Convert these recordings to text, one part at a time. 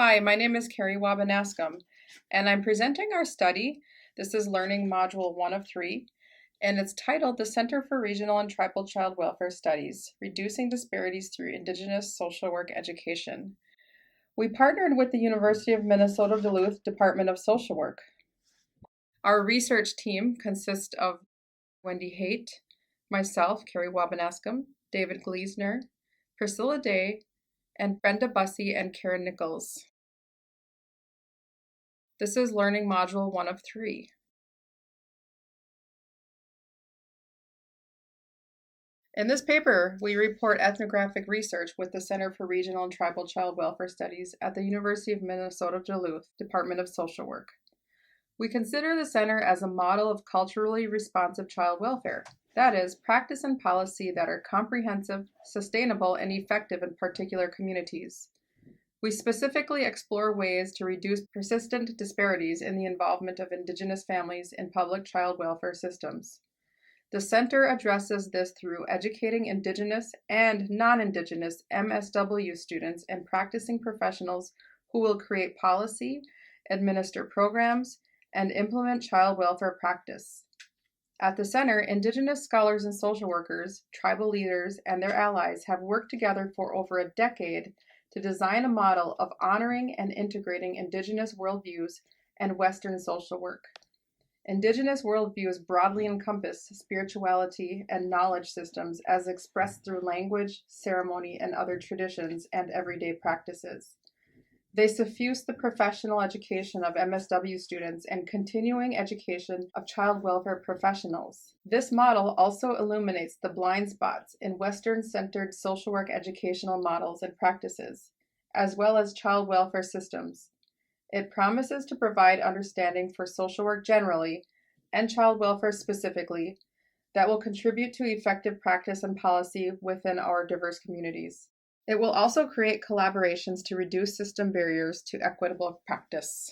Hi, my name is Carrie Wabanascom, and I'm presenting our study. This is Learning Module 1 of 3, and it's titled The Center for Regional and Tribal Child Welfare Studies, Reducing Disparities Through Indigenous Social Work Education. We partnered with the University of Minnesota-Duluth Department of Social Work. Our research team consists of Wendy Haight, myself, Carrie Wabanascom, David Gleasner, Priscilla Day, and Brenda Bussey and Karen Nichols. This is Learning Module 1 of 3. In this paper, we report ethnographic research with the Center for Regional and Tribal Child Welfare Studies at the University of Minnesota-Duluth Department of Social Work. We consider the center as a model of culturally responsive child welfare, that is, practice and policy that are comprehensive, sustainable, and effective in particular communities. We specifically explore ways to reduce persistent disparities in the involvement of Indigenous families in public child welfare systems. The center addresses this through educating Indigenous and non-Indigenous MSW students and practicing professionals who will create policy, administer programs, and implement child welfare practice. At the center, Indigenous scholars and social workers, tribal leaders, and their allies have worked together for over a decade to design a model of honoring and integrating Indigenous worldviews and Western social work. Indigenous worldviews broadly encompass spirituality and knowledge systems as expressed through language, ceremony, and other traditions and everyday practices. They suffuse the professional education of MSW students and continuing education of child welfare professionals. This model also illuminates the blind spots in Western-centered social work educational models and practices, as well as child welfare systems. It promises to provide understanding for social work generally, and child welfare specifically, that will contribute to effective practice and policy within our diverse communities. It will also create collaborations to reduce system barriers to equitable practice.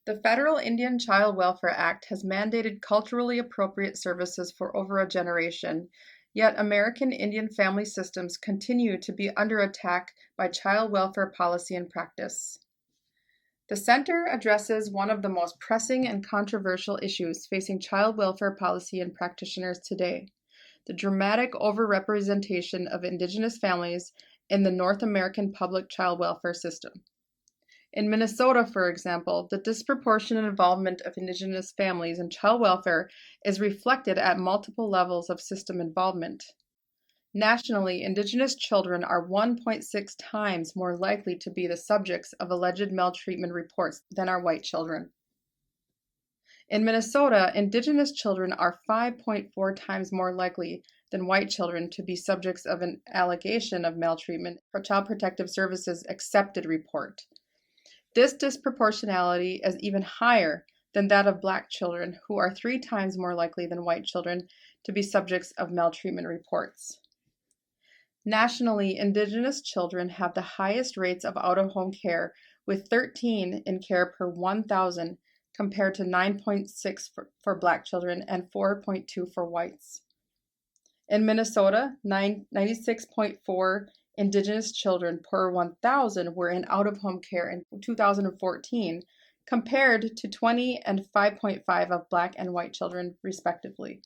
The Federal Indian Child Welfare Act has mandated culturally appropriate services for over a generation, yet American Indian family systems continue to be under attack by child welfare policy and practice. The center addresses one of the most pressing and controversial issues facing child welfare policy and practitioners today: the dramatic overrepresentation of Indigenous families in the North American public child welfare system. In Minnesota, for example, the disproportionate involvement of Indigenous families in child welfare is reflected at multiple levels of system involvement. Nationally, Indigenous children are 1.6 times more likely to be the subjects of alleged maltreatment reports than are white children. In Minnesota, Indigenous children are 5.4 times more likely than white children to be subjects of an allegation of maltreatment for Child Protective Services accepted report. This disproportionality is even higher than that of Black children, who are 3 times more likely than white children to be subjects of maltreatment reports. Nationally, Indigenous children have the highest rates of out-of-home care, with 13 in care per 1,000 compared to 9.6 for Black children and 4.2 for whites. In Minnesota, 96.4 Indigenous children per 1,000 were in out-of-home care in 2014, compared to 20 and 5.5 of Black and white children, respectively.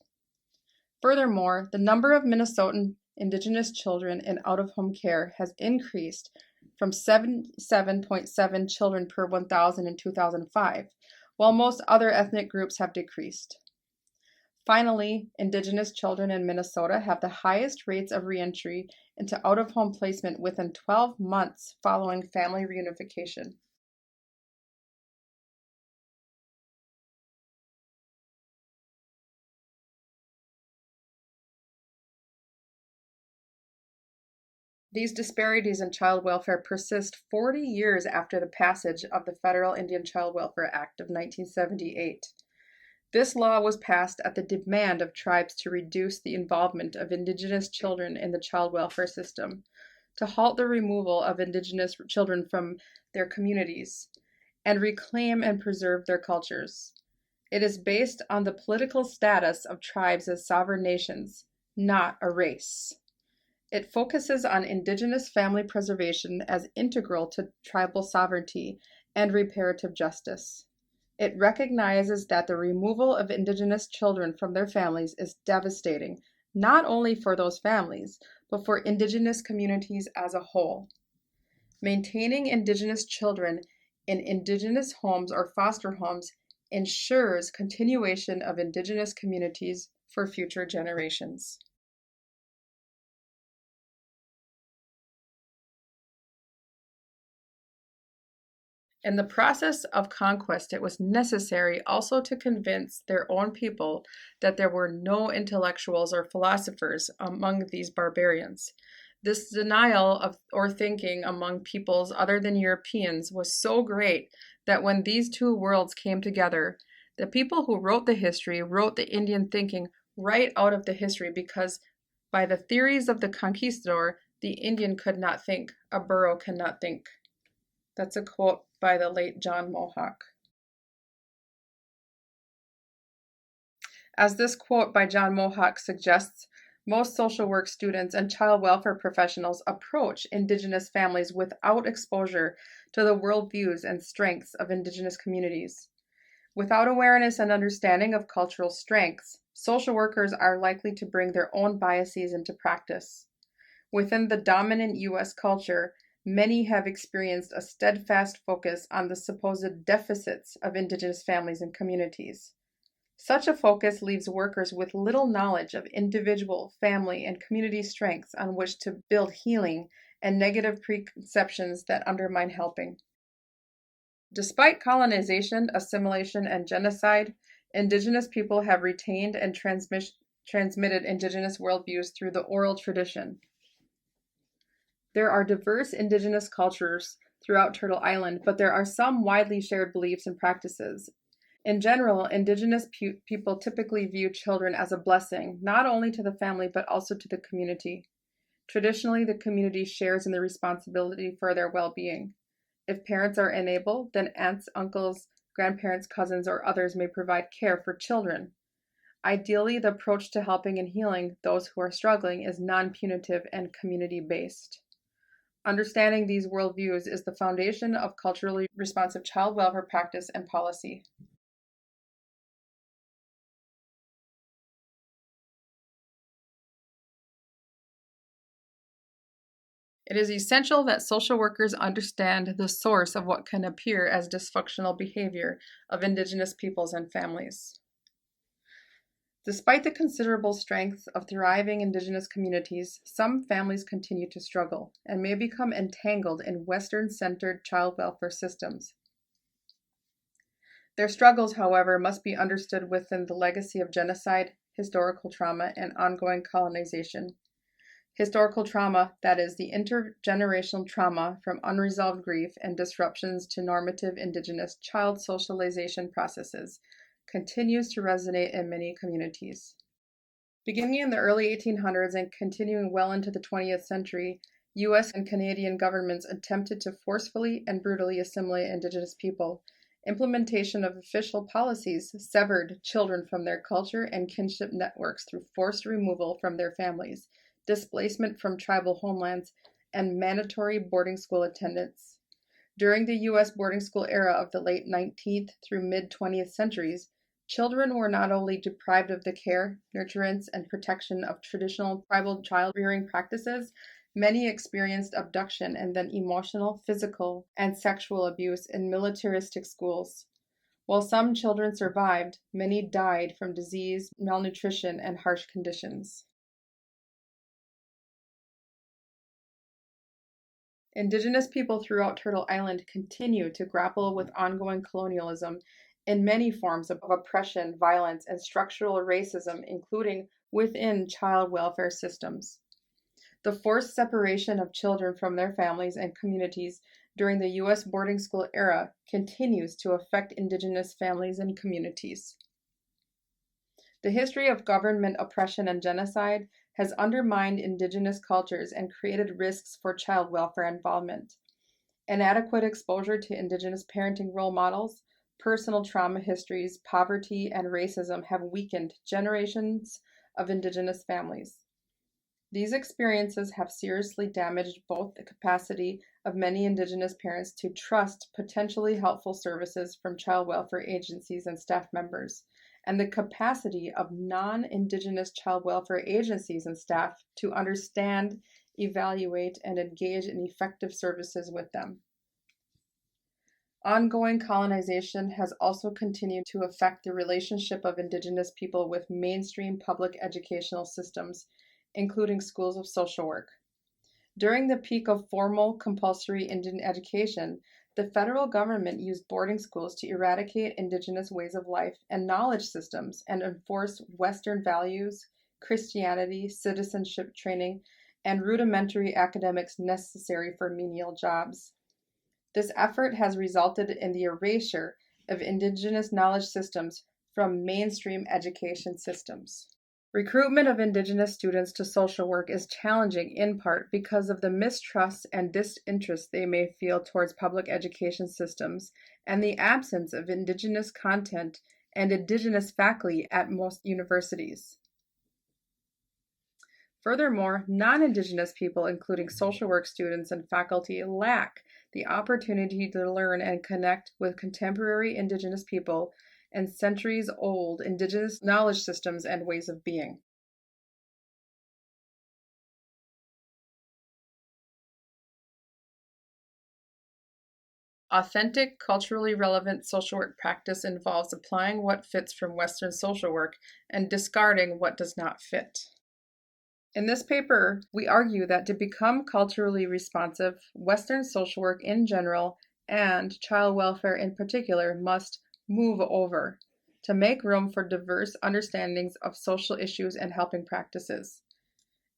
Furthermore, the number of Minnesotan Indigenous children in out-of-home care has increased from 7.7 children per 1,000 in 2005, while most other ethnic groups have decreased. Finally, Indigenous children in Minnesota have the highest rates of reentry into out-of-home placement within 12 months following family reunification. These disparities in child welfare persist 40 years after the passage of the Federal Indian Child Welfare Act of 1978. This law was passed at the demand of tribes to reduce the involvement of Indigenous children in the child welfare system, to halt the removal of Indigenous children from their communities, and reclaim and preserve their cultures. It is based on the political status of tribes as sovereign nations, not a race. It focuses on Indigenous family preservation as integral to tribal sovereignty and reparative justice. It recognizes that the removal of Indigenous children from their families is devastating, not only for those families, but for Indigenous communities as a whole. Maintaining Indigenous children in Indigenous homes or foster homes ensures continuation of Indigenous communities for future generations. In the process of conquest, it was necessary also to convince their own people that there were no intellectuals or philosophers among these barbarians. This denial of or thinking among peoples other than Europeans was so great that when these two worlds came together, the people who wrote the history wrote the Indian thinking right out of the history because by the theories of the conquistador, the Indian could not think, a burro cannot think. That's a quote by the late John Mohawk. As this quote by John Mohawk suggests, most social work students and child welfare professionals approach Indigenous families without exposure to the worldviews and strengths of Indigenous communities. Without awareness and understanding of cultural strengths, social workers are likely to bring their own biases into practice. Within the dominant U.S. culture, many have experienced a steadfast focus on the supposed deficits of Indigenous families and communities. Such a focus leaves workers with little knowledge of individual, family, and community strengths on which to build healing and negative preconceptions that undermine helping. Despite colonization, assimilation, and genocide, Indigenous people have retained and transmitted Indigenous worldviews through the oral tradition. There are diverse Indigenous cultures throughout Turtle Island, but there are some widely shared beliefs and practices. In general, Indigenous people typically view children as a blessing, not only to the family but also to the community. Traditionally, the community shares in the responsibility for their well-being. If parents are unable, then aunts, uncles, grandparents, cousins, or others may provide care for children. Ideally, the approach to helping and healing those who are struggling is non-punitive and community-based. Understanding these worldviews is the foundation of culturally responsive child welfare practice and policy. It is essential that social workers understand the source of what can appear as dysfunctional behavior of Indigenous peoples and families. Despite the considerable strength of thriving Indigenous communities, some families continue to struggle and may become entangled in Western-centered child welfare systems. Their struggles, however, must be understood within the legacy of genocide, historical trauma, and ongoing colonization. Historical trauma, that is, the intergenerational trauma from unresolved grief and disruptions to normative Indigenous child socialization processes, continues to resonate in many communities. Beginning in the early 1800s and continuing well into the 20th century, U.S. and Canadian governments attempted to forcefully and brutally assimilate Indigenous people. Implementation of official policies severed children from their culture and kinship networks through forced removal from their families, displacement from tribal homelands, and mandatory boarding school attendance. During the U.S. boarding school era of the late 19th through mid-20th centuries, children were not only deprived of the care, nurturance, and protection of traditional tribal child-rearing practices, many experienced abduction and then emotional, physical, and sexual abuse in militaristic schools. While some children survived, many died from disease, malnutrition, and harsh conditions. Indigenous people throughout Turtle Island continue to grapple with ongoing colonialism in many forms of oppression, violence, and structural racism, including within child welfare systems. The forced separation of children from their families and communities during the U.S. boarding school era continues to affect Indigenous families and communities. The history of government oppression and genocide has undermined Indigenous cultures and created risks for child welfare involvement. Inadequate exposure to Indigenous parenting role models, personal trauma histories, poverty, and racism have weakened generations of Indigenous families. These experiences have seriously damaged both the capacity of many Indigenous parents to trust potentially helpful services from child welfare agencies and staff members, and the capacity of non-Indigenous child welfare agencies and staff to understand, evaluate, and engage in effective services with them. Ongoing colonization has also continued to affect the relationship of Indigenous people with mainstream public educational systems, including schools of social work. During the peak of formal compulsory Indian education, the federal government used boarding schools to eradicate Indigenous ways of life and knowledge systems and enforce Western values, Christianity, citizenship training, and rudimentary academics necessary for menial jobs. This effort has resulted in the erasure of Indigenous knowledge systems from mainstream education systems. Recruitment of Indigenous students to social work is challenging in part because of the mistrust and disinterest they may feel towards public education systems and the absence of Indigenous content and Indigenous faculty at most universities. Furthermore, non-Indigenous people, including social work students and faculty, lack the opportunity to learn and connect with contemporary Indigenous people and centuries-old Indigenous knowledge systems and ways of being. Authentic, culturally relevant social work practice involves applying what fits from Western social work and discarding what does not fit. In this paper, we argue that to become culturally responsive, Western social work in general and child welfare in particular must move over to make room for diverse understandings of social issues and helping practices.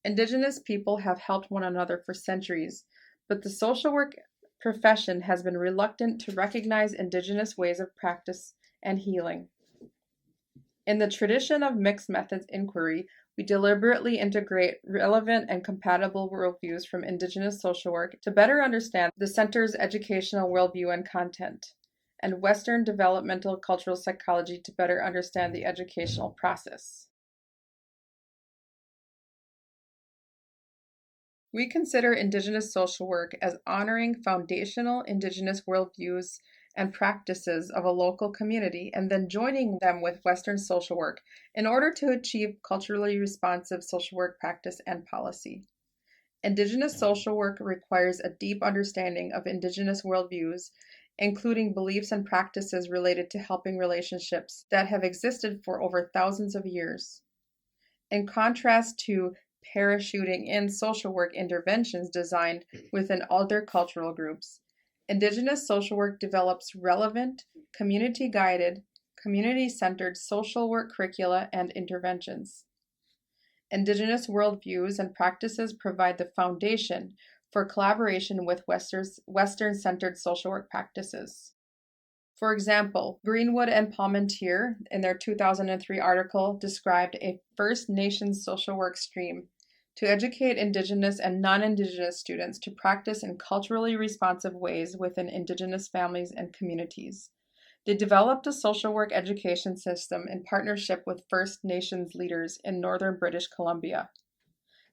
Indigenous people have helped one another for centuries, but the social work profession has been reluctant to recognize Indigenous ways of practice and healing. In the tradition of mixed methods inquiry, we deliberately integrate relevant and compatible worldviews from Indigenous social work to better understand the center's educational worldview and content, and Western developmental cultural psychology to better understand the educational process. We consider Indigenous social work as honoring foundational Indigenous worldviews and practices of a local community and then joining them with Western social work in order to achieve culturally responsive social work practice and policy. Indigenous social work requires a deep understanding of Indigenous worldviews, including beliefs and practices related to helping relationships that have existed for over thousands of years. In contrast to parachuting in social work interventions designed within other cultural groups, Indigenous social work develops relevant, community-guided, community-centered social work curricula and interventions. Indigenous worldviews and practices provide the foundation for collaboration with Western-centered social work practices. For example, Greenwood and Palmentier, in their 2003 article, described a First Nations social work stream to educate Indigenous and non-Indigenous students to practice in culturally responsive ways within Indigenous families and communities. They developed a social work education system in partnership with First Nations leaders in northern British Columbia.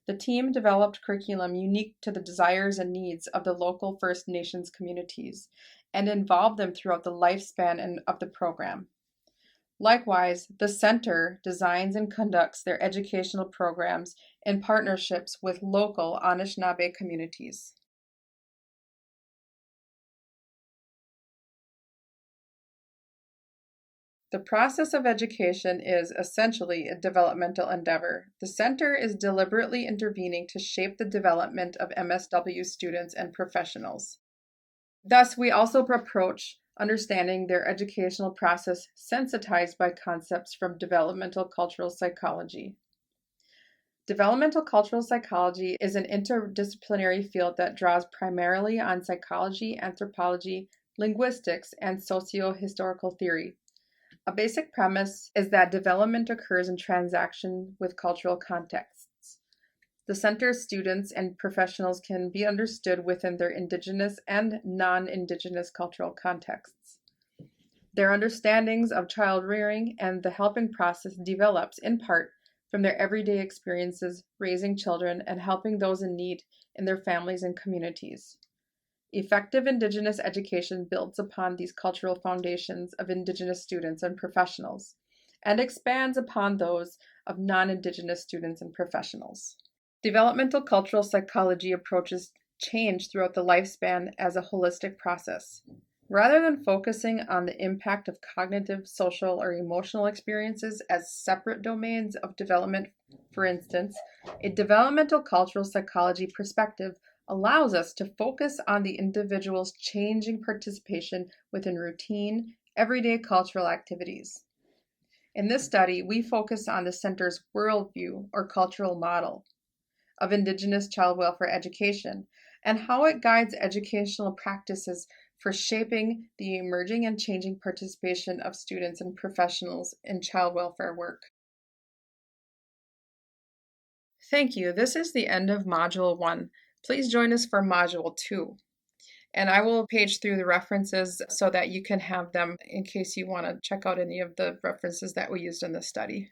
The team developed curriculum unique to the desires and needs of the local First Nations communities and involved them throughout the lifespan of the program. Likewise, the center designs and conducts their educational programs in partnerships with local Anishinaabe communities. The process of education is essentially a developmental endeavor. The center is deliberately intervening to shape the development of MSW students and professionals. Thus, we also approach understanding their educational process sensitized by concepts from developmental cultural psychology. Developmental cultural psychology is an interdisciplinary field that draws primarily on psychology, anthropology, linguistics, and socio-historical theory. A basic premise is that development occurs in transaction with cultural contexts. The center's students and professionals can be understood within their Indigenous and non-Indigenous cultural contexts. Their understandings of child rearing and the helping process develops in part from their everyday experiences raising children and helping those in need in their families and communities. Effective Indigenous education builds upon these cultural foundations of Indigenous students and professionals and expands upon those of non-Indigenous students and professionals. Developmental cultural psychology approaches change throughout the lifespan as a holistic process. Rather than focusing on the impact of cognitive, social, or emotional experiences as separate domains of development, for instance, a developmental cultural psychology perspective allows us to focus on the individual's changing participation within routine, everyday cultural activities. In this study, we focus on the center's worldview or cultural model of Indigenous child welfare education and how it guides educational practices for shaping the emerging and changing participation of students and professionals in child welfare work. Thank you. This is the end of Module 1. Please join us for Module 2. And I will page through the references so that you can have them in case you want to check out any of the references that we used in this study.